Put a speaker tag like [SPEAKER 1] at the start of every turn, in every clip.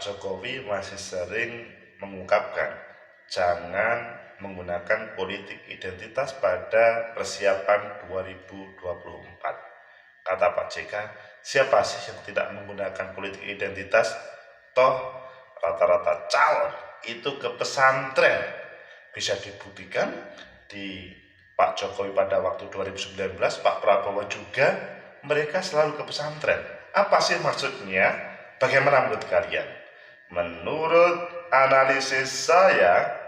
[SPEAKER 1] Pak Jokowi masih sering mengungkapkan jangan menggunakan politik identitas pada persiapan 2024. Kata Pak JK, siapa sih yang tidak menggunakan politik identitas? Toh rata-rata calon itu ke pesantren. Bisa dibuktikan di Pak Jokowi pada waktu 2019, Pak Prabowo juga, mereka selalu ke pesantren. Apa sih maksudnya? Bagaimana menurut kalian? Menurut analisis saya,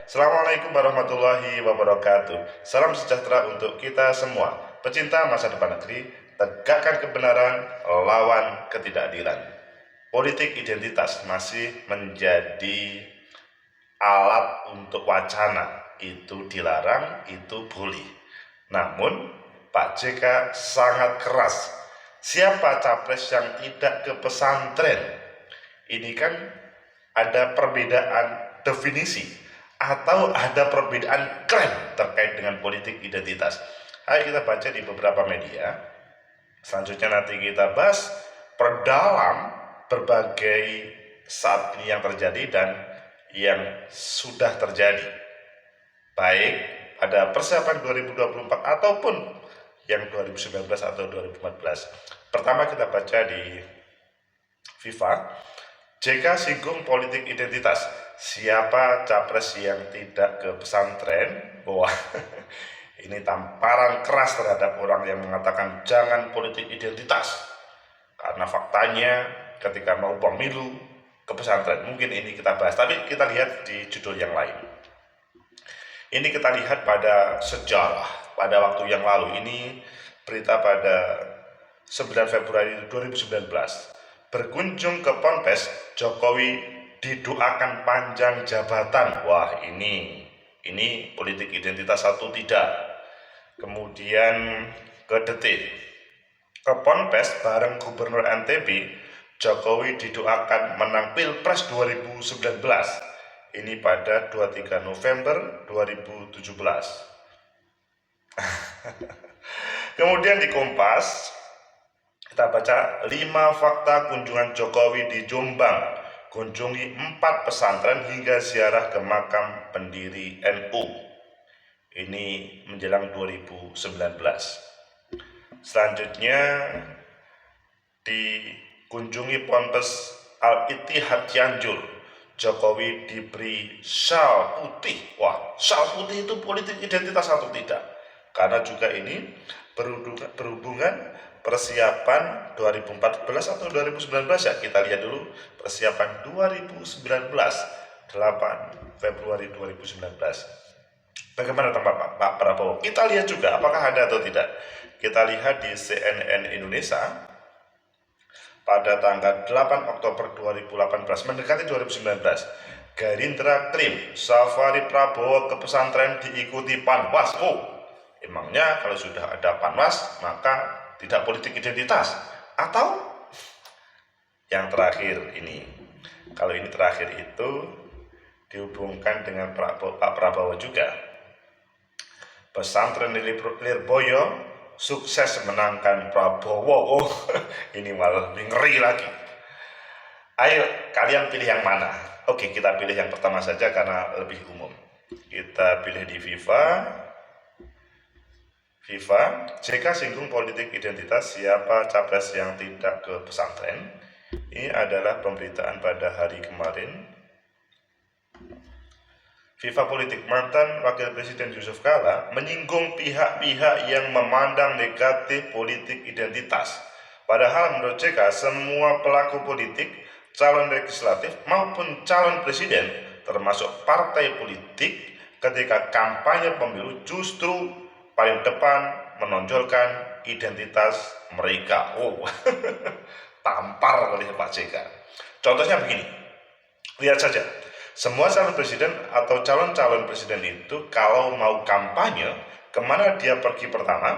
[SPEAKER 1] Assalamualaikum warahmatullahi wabarakatuh. Salam sejahtera untuk kita semua. Pecinta masa depan negeri, tegakkan kebenaran, lawan ketidakadilan. Politik identitas masih menjadi alat untuk wacana. Itu dilarang, itu boleh. Namun, Pak JK sangat keras. Siapa capres yang tidak ke pesantren? Ini kan ada perbedaan definisi atau ada perbedaan klaim terkait dengan politik identitas. Ayo kita baca di beberapa media. Selanjutnya nanti kita bahas perdalam berbagai saat ini yang terjadi dan yang sudah terjadi, baik pada persiapan 2024 ataupun yang 2019 atau 2014. Pertama kita baca di FIFA, JK singgung politik identitas. Siapa capres yang tidak ke pesantren? Wah, ini tamparan keras terhadap orang yang mengatakan jangan politik identitas. Karena faktanya ketika mau pemilu ke pesantren, mungkin ini kita bahas, tapi kita lihat di judul yang lain. Ini kita lihat pada sejarah, pada waktu yang lalu. Ini berita pada 9 Februari 2019. Berkunjung ke Ponpes, Jokowi didoakan panjang jabatan. Wah, ini politik identitas atau tidak? Kemudian ke Detik, ke Ponpes bareng Gubernur NTB, Jokowi didoakan menang Pilpres 2019. Ini pada 23 November 2017. Kemudian di Kompas, kita baca 5 fakta kunjungan Jokowi di Jombang. Kunjungi 4 pesantren hingga ziarah ke makam pendiri NU. Ini menjelang 2019. Selanjutnya dikunjungi Ponpes Al-Ittihad Cianjur. Jokowi diberi syal putih. Wah, syal putih itu politik identitas atau tidak? Karena juga ini berhubungan persiapan 2014 atau 2019 ya. Kita lihat dulu persiapan 2019, 8 Februari 2019. Bagaimana tempat Pak Prabowo? Kita lihat juga apakah ada atau tidak. Kita lihat di CNN Indonesia pada tanggal 8 Oktober 2018 mendekati 2019. Gerindra klaim safari Prabowo ke pesantren diikuti Panwas. Oh, emangnya kalau sudah ada Panwas maka tidak politik identitas? Atau yang terakhir ini, kalau ini terakhir itu dihubungkan dengan Pak Prabowo juga. Pesantren Lirboyo sukses menangkan Prabowo. Oh, ini malah lebih ngeri lagi. Ayo kalian pilih yang mana? Oke, kita pilih yang pertama saja karena lebih umum. Kita pilih di FIFA, JK singgung politik identitas, siapa capres yang tidak ke pesantren. Ini adalah pemberitaan pada hari kemarin. FIFA Politik, mantan Wakil Presiden Yusuf Kala menyinggung pihak-pihak yang memandang negatif politik identitas. Padahal menurut JK, semua pelaku politik, calon legislatif maupun calon presiden, termasuk partai politik, ketika kampanye pemilu justru paling depan menonjolkan identitas mereka. Oh, tampar oleh Pak JK. Contohnya begini, lihat saja. Semua calon presiden atau calon-calon presiden itu kalau mau kampanye, kemana dia pergi pertama?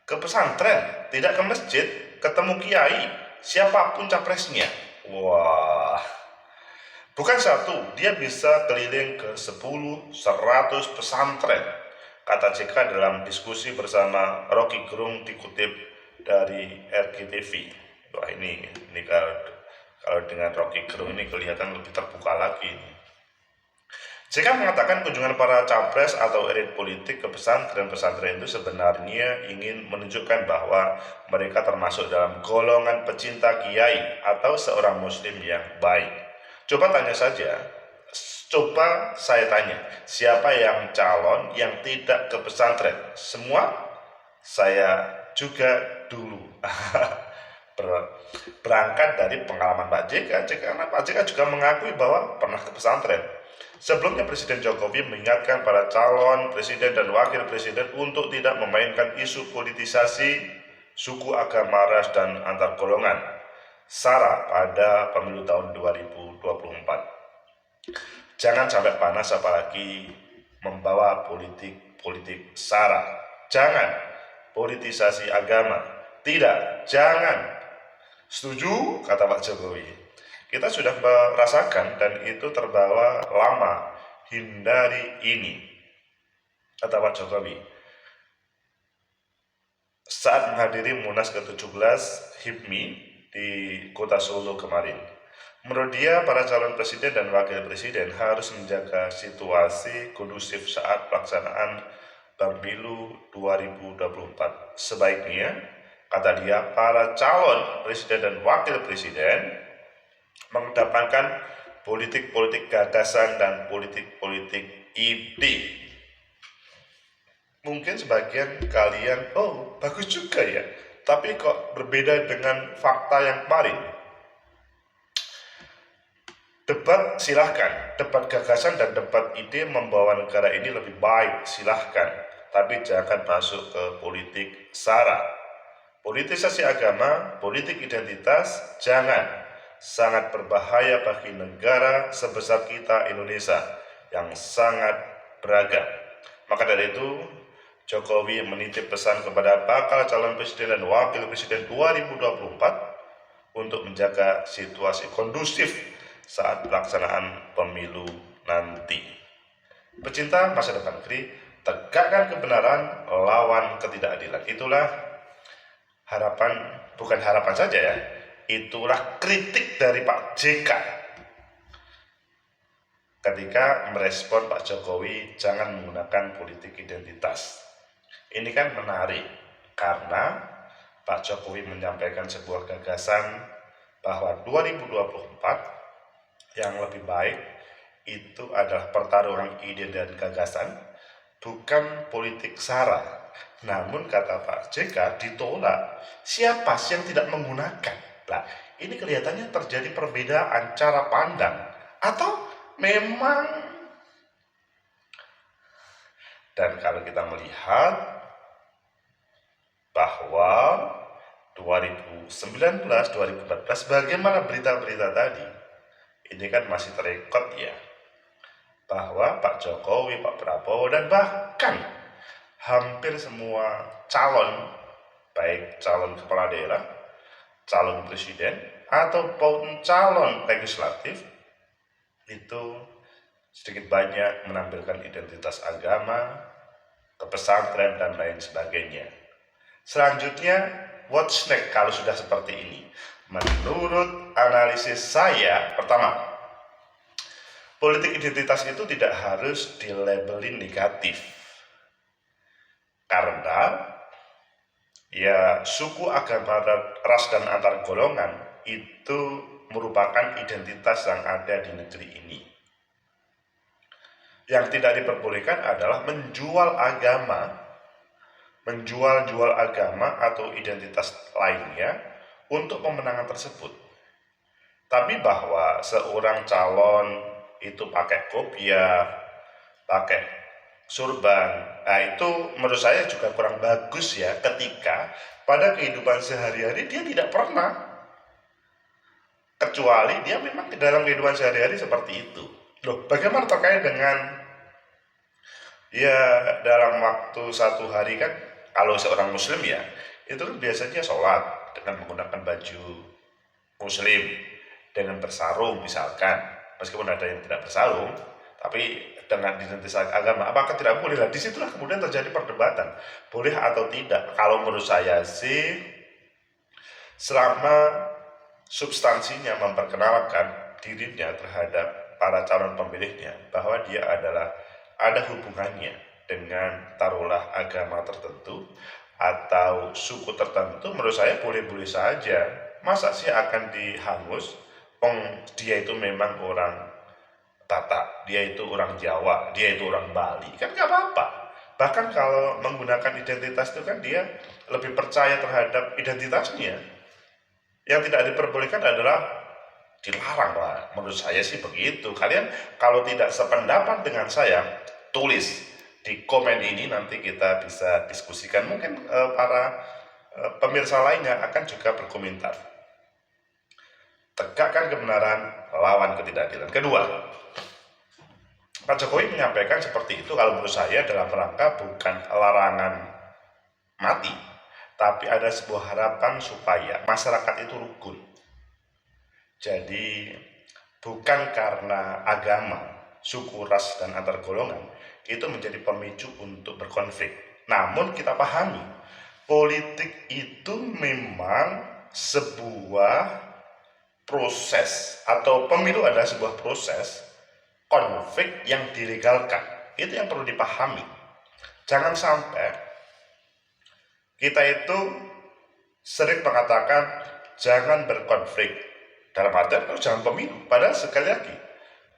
[SPEAKER 1] Ke pesantren, tidak ke masjid, ketemu kiai, siapapun capresnya. Wah, bukan satu, dia bisa keliling ke 10, 100 pesantren. Kata JK dalam diskusi bersama Rocky Gerung dikutip dari RGTV. Wah ini kalau dengan Rocky Gerung ini kelihatan lebih terbuka lagi. JK mengatakan kunjungan para capres atau elit politik ke pesantren-pesantren itu sebenarnya ingin menunjukkan bahwa mereka termasuk dalam golongan pecinta kiai atau seorang muslim yang baik. Coba saya tanya, siapa yang calon yang tidak ke pesantren? Semua? Saya juga dulu. Berangkat dari pengalaman Pak JK, karena Pak JK juga mengakui bahwa pernah ke pesantren. Sebelumnya Presiden Jokowi mengingatkan para calon presiden dan wakil presiden untuk tidak memainkan isu politisasi, suku, agama, ras, dan antar golongan SARA pada pemilu tahun 2024. Jangan sampai panas apalagi membawa politik SARA. Jangan politisasi agama. Tidak, jangan. Setuju, kata Pak Jokowi. Kita sudah merasakan dan itu terbawa lama. Hindari ini, kata Pak Jokowi saat menghadiri Munas ke-17 HIPMI di Kota Solo kemarin. Menurut dia, para calon presiden dan wakil presiden harus menjaga situasi kondusif saat pelaksanaan pemilu 2024. Sebaiknya, kata dia, para calon presiden dan wakil presiden mengedepankan politik-politik gagasan dan politik-politik ide. Mungkin sebagian kalian, oh bagus juga ya, tapi kok berbeda dengan fakta yang kemarin. Debat silahkan, debat gagasan dan debat ide membawa negara ini lebih baik, silahkan. Tapi jangan masuk ke politik SARA. Politisasi agama, politik identitas, jangan. Sangat berbahaya bagi negara sebesar kita Indonesia yang sangat beragam. Maka dari itu, Jokowi menitip pesan kepada bakal calon presiden dan wakil presiden 2024 untuk menjaga situasi kondusif saat pelaksanaan pemilu nanti. Pecinta masa depan negeri, tegakkan kebenaran, lawan ketidakadilan. Itulah harapan, bukan harapan saja ya, itulah kritik dari Pak JK ketika merespon Pak Jokowi jangan menggunakan politik identitas. Ini kan menarik karena Pak Jokowi menyampaikan sebuah gagasan bahwa 2024 yang lebih baik itu adalah pertarungan ide dan gagasan, bukan politik SARA. Namun kata Pak JK ditolak. Siapa sih yang tidak menggunakan? Nah, ini kelihatannya terjadi perbedaan cara pandang atau memang. Dan kalau kita melihat bahwa 2019-2014 bagaimana berita-berita tadi, ini kan masih terekod ya, bahwa Pak Jokowi, Pak Prabowo, dan bahkan hampir semua calon, baik calon kepala daerah, calon presiden, ataupun calon legislatif, itu sedikit banyak menampilkan identitas agama, ke pesantren, dan lain sebagainya. Selanjutnya, what's next kalau sudah seperti ini? Menurut analisis saya, pertama, politik identitas itu tidak harus dilabelin negatif. Karena ya suku, agama, ras, dan antar golongan itu merupakan identitas yang ada di negeri ini. Yang tidak diperbolehkan adalah menjual agama atau identitas lainnya untuk pemenangan tersebut. Tapi bahwa seorang calon itu pakai kopiah, pakai surban, nah itu menurut saya juga kurang bagus ya, ketika pada kehidupan sehari-hari dia tidak pernah, kecuali dia memang di dalam kehidupan sehari-hari seperti itu. Loh, bagaimana terkait dengan ya dalam waktu satu hari kan, kalau seorang muslim ya, itu kan biasanya sholat dengan menggunakan baju muslim, dengan bersarung misalkan, meskipun ada yang tidak bersarung, tapi dengan identitas agama, apakah tidak boleh? Lah disitulah kemudian terjadi perdebatan, boleh atau tidak. Kalau menurut saya sih selama substansinya memperkenalkan dirinya terhadap para calon pemilihnya bahwa dia adalah ada hubungannya dengan taruhlah agama tertentu atau suku tertentu, menurut saya boleh-boleh saja. Masa sih akan dihangus? Dia itu memang orang Batak, dia itu orang Jawa, dia itu orang Bali, kan nggak apa-apa. Bahkan kalau menggunakan identitas itu kan dia lebih percaya terhadap identitasnya. Yang tidak diperbolehkan adalah dilarang lah. Menurut saya sih begitu. Kalian kalau tidak sependapat dengan saya, tulis di komen ini, nanti kita bisa diskusikan. Mungkin para pemirsa lainnya akan juga berkomentar. Tegakkan kebenaran, lawan ketidakadilan. Kedua, Pak Jokowi menyampaikan seperti itu kalau menurut saya dalam rangka bukan larangan mati, tapi ada sebuah harapan supaya masyarakat itu rukun. Jadi bukan karena agama, suku, ras, dan antar golongan itu menjadi pemicu untuk berkonflik. Namun kita pahami, politik itu memang sebuah proses, atau pemilu adalah sebuah proses konflik yang dilegalkan. Itu yang perlu dipahami. Jangan sampai kita itu sering mengatakan jangan berkonflik, dalam artian jangan pemilu. Padahal sekali lagi,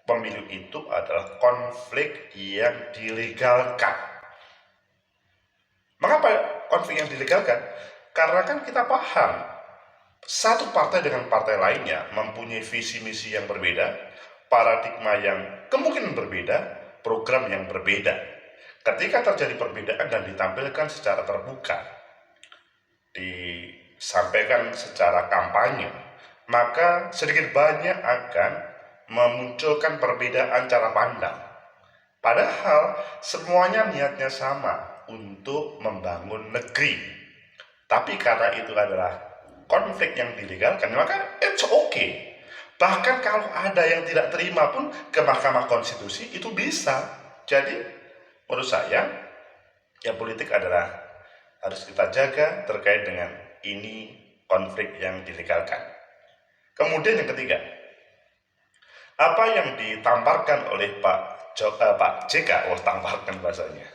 [SPEAKER 1] pemilu itu adalah konflik yang dilegalkan. Mengapa konflik yang dilegalkan? Karena kan kita paham satu partai dengan partai lainnya mempunyai visi misi yang berbeda, paradigma yang kemungkinan berbeda, program yang berbeda. Ketika terjadi perbedaan dan ditampilkan secara terbuka, disampaikan secara kampanye, maka sedikit banyak akan memunculkan perbedaan cara pandang. Padahal semuanya niatnya sama, untuk membangun negeri. Tapi karena itu adalah konflik yang dilegalkan, maka it's okay. Bahkan kalau ada yang tidak terima pun ke Mahkamah Konstitusi itu bisa. Jadi menurut saya, ya politik adalah harus kita jaga terkait dengan ini konflik yang dilegalkan. Kemudian yang ketiga, apa yang ditamparkan oleh Pak JK, tamparkan bahasanya,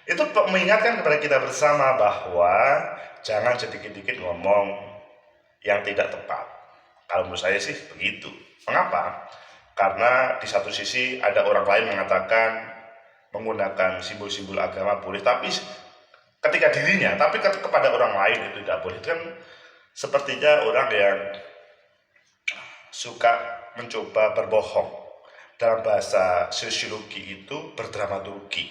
[SPEAKER 1] itu mengingatkan kepada kita bersama bahwa jangan sedikit-sedikit ngomong yang tidak tepat. Kalau menurut saya sih begitu. Mengapa? Karena di satu sisi ada orang lain mengatakan menggunakan simbol-simbol agama boleh, tapi ketika dirinya, tapi kepada orang lain itu tidak boleh. Itu kan sepertinya orang yang suka mencoba berbohong. Dalam bahasa sosiologi itu berdramaturgi.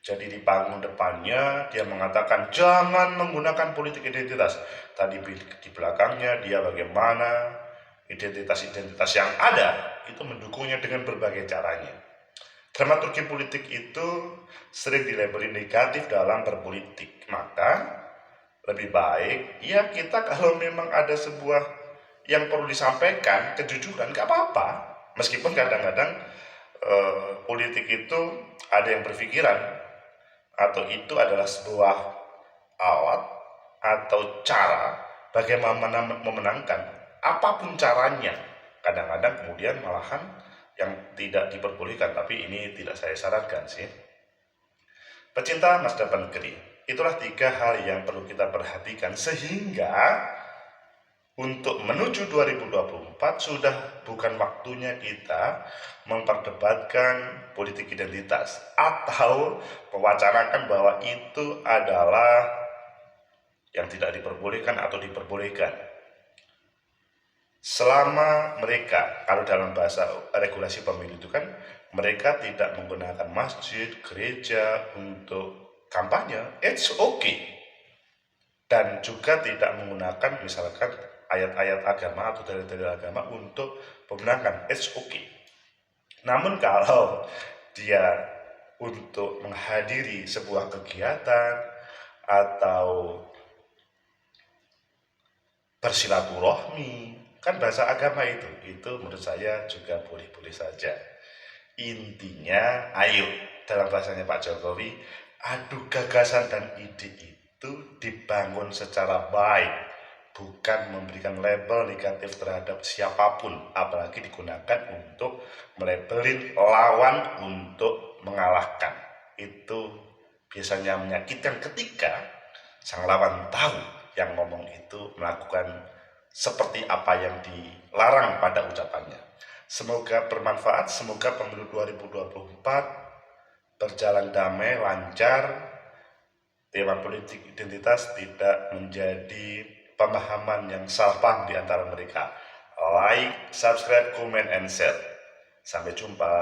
[SPEAKER 1] Jadi di panggung depannya dia mengatakan jangan menggunakan politik identitas. Tadi di belakangnya dia bagaimana identitas-identitas yang ada itu mendukungnya dengan berbagai caranya. Dramaturgi politik itu sering dilabeli negatif dalam berpolitik. Maka lebih baik ya kita kalau memang ada sebuah yang perlu disampaikan, kejujuran, gak apa-apa. Meskipun kadang-kadang politik itu ada yang berpikiran atau itu adalah sebuah alat atau cara bagaimana memenangkan apapun caranya. Kadang-kadang kemudian malahan yang tidak diperbolehkan, tapi ini tidak saya sarankan sih. Pecinta masa depan negeri, itulah 3 hal yang perlu kita perhatikan sehingga untuk menuju 2024 sudah bukan waktunya kita memperdebatkan politik identitas atau mewacanakan bahwa itu adalah yang tidak diperbolehkan atau diperbolehkan. Selama mereka, kalau dalam bahasa regulasi pemilu itu kan, mereka tidak menggunakan masjid, gereja untuk kampanye, it's okay. Dan juga tidak menggunakan misalkan ayat-ayat agama atau dalil-dalil agama untuk pemenangan, it's okay. Namun kalau dia untuk menghadiri sebuah kegiatan atau bersilaturahmi, kan bahasa agama itu menurut saya juga boleh-boleh saja. Intinya, ayo, dalam bahasanya Pak Jokowi, adu gagasan dan ide itu dibangun secara baik, bukan memberikan label negatif terhadap siapapun, apalagi digunakan untuk melabelin lawan untuk mengalahkan. Itu biasanya menyakitkan ketika sang lawan tahu yang ngomong itu melakukan seperti apa yang dilarang pada ucapannya. Semoga bermanfaat, semoga pemilu 2024 berjalan damai, lancar, tema politik identitas tidak menjadi pemahaman yang salah paham di antara mereka. Like, subscribe, comment, and share. Sampai jumpa.